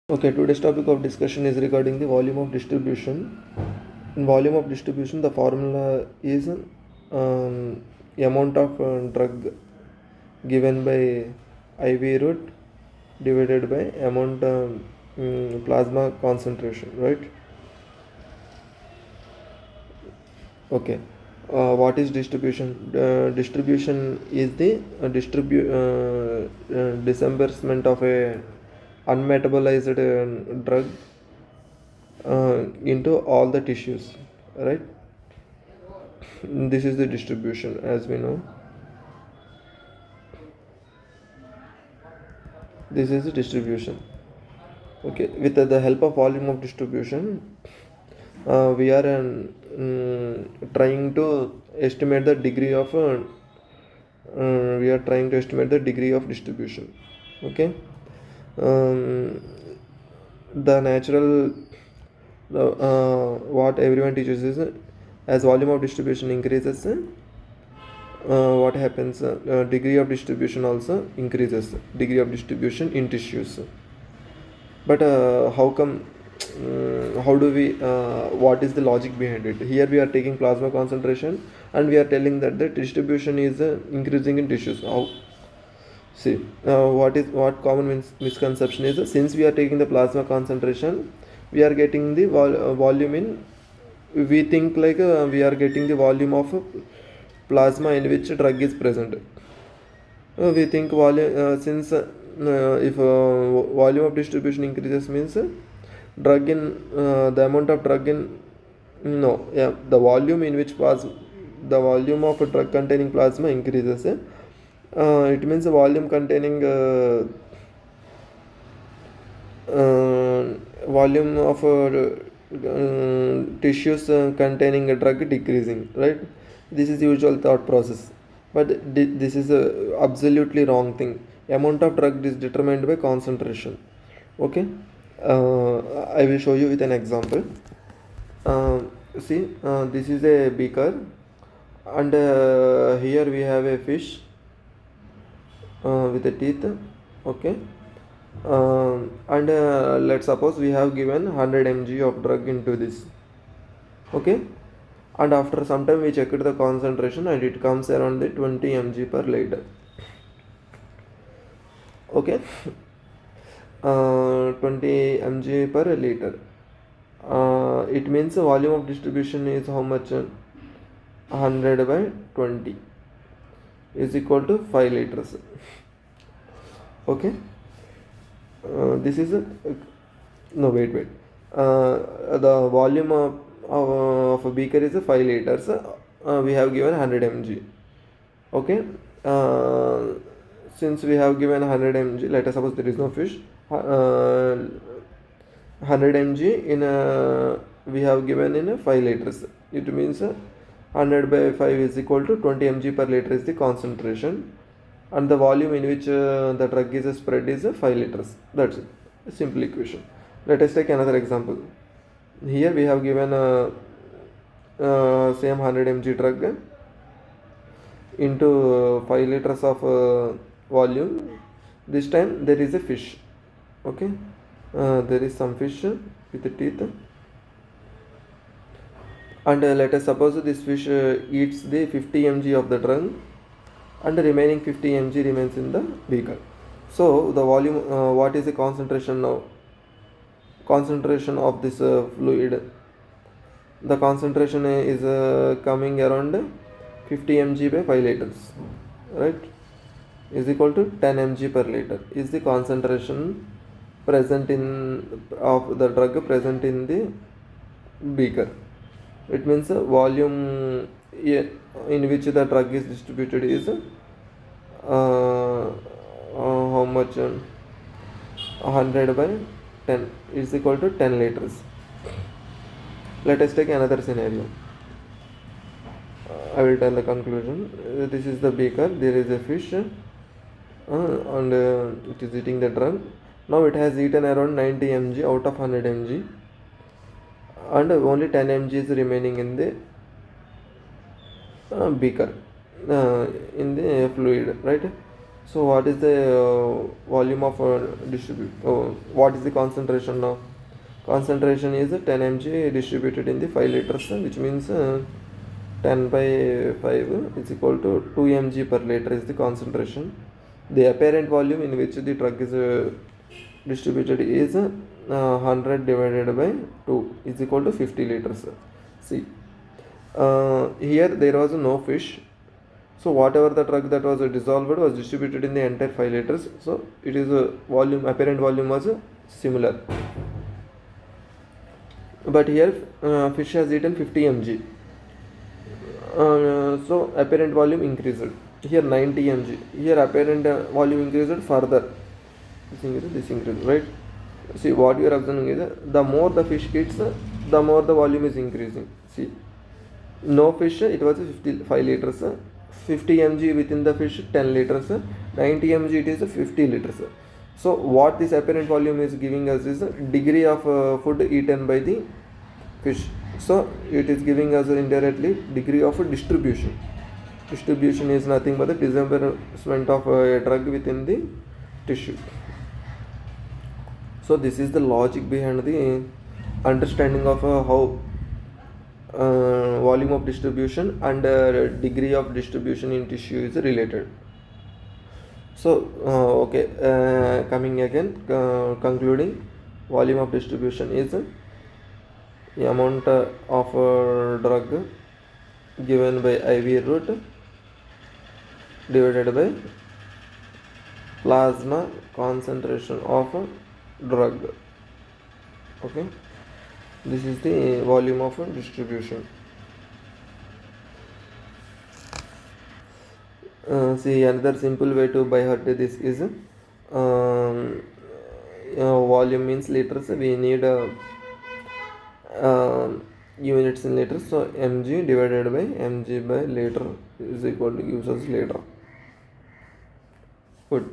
Okay, today's topic of discussion is regarding the volume of distribution. In volume of distribution, the formula is amount of drug given by IV route divided by amount plasma concentration, right? Okay. What is distribution? Distribution is the disbursement of a unmetabolized drug into all the tissues, right? This is the distribution as we know. This is the distribution. Okay, with the help of volume of distribution, we are trying to estimate the degree of distribution. Okay. um, the natural what everyone teaches is as volume of distribution increases, what happens, degree of distribution also increases, degree of distribution in tissues. But how come, how do we, what is the logic behind it? Here we are taking plasma concentration and we are telling that the distribution is increasing in tissues. How? See, what common misconception is, since we are taking the plasma concentration, we are getting the volume in, we think like we are getting the volume of plasma in which drug is present. We think volume, since if volume of distribution increases means drug in, the amount of drug in, no, yeah, the volume in which plasma, the volume of a drug containing plasma increases. It means the volume containing volume of tissues containing a drug decreasing, right? This is the usual thought process, but this is a absolutely wrong thing. Amount of drug is determined by concentration. Okay. I will show you with an example. uh, See, this is a beaker, and here we have a fish with a teeth. Okay. And let's suppose we have given 100 mg of drug into this. Okay. And after some time we checked the concentration and it comes around the 20 mg per liter. Okay. 20 mg per liter. It means the volume of distribution is how much? 100 by 20 is equal to 5 liters. Okay. This is a, no, wait. The volume of a beaker is 5 liters. We have given 100 mg. Okay. Since we have given 100 mg, let us suppose there is no fish. 100 mg in we have given in 5 liters. It means 100 by 5 is equal to 20 mg per liter is the concentration, and the volume in which the drug is spread is 5 liters. That's it. A simple equation. Let us take another example. Here we have given same 100 mg drug into 5 liters of volume. This time there is a fish. Okay. There is some fish with the teeth, and let us suppose this fish eats the 50 mg of the drug, and the remaining 50 mg remains in the beaker. So the volume, what is the concentration now? Concentration of this fluid, the concentration is coming around 50 mg by 5 liters, right? Is equal to 10 mg per liter is the concentration present in of the drug present in the beaker. It means volume in which the drug is distributed is how much? 100 by 10 is equal to 10 liters. Let us take another scenario. I will tell the conclusion. This is the beaker. There is a fish, and it is eating the drug. Now it has eaten around 90 mg out of 100 mg, and only 10 mg is remaining in the beaker, in the fluid, right? So what is the volume of what is the concentration now? Concentration is 10 mg distributed in the 5 liters, which means 10 by 5 is equal to 2 mg per liter is the concentration. The apparent volume in which the drug is distributed is 100 divided by 2 is equal to 50 liters. See, here there was no fish, so whatever the drug that was dissolved was distributed in the entire 5 liters. So it is a volume, apparent volume was similar. But here fish has eaten 50 mg. So apparent volume increased. Here 90 mg. Here apparent volume increased further. This increase, right? See, what you are observing is the more the fish eats, the more the volume is increasing. See, no fish, it was 55 liters. 50 mg within the fish, 10 liters. 90 mg, it is 50 liters. So what this apparent volume is giving us is degree of food eaten by the fish. So it is giving us indirectly degree of distribution. Distribution is nothing but the disbursement of a drug within the tissue. So this is the logic behind the understanding of how volume of distribution and degree of distribution in tissue is related. So coming again, concluding, volume of distribution is the amount of drug given by IV route divided by plasma concentration of drug. Okay, this is the volume of distribution. See, another simple way to by heart this is volume means liters. We need units in liters, so mg divided by mg by liter is equal to gives us liter. Good.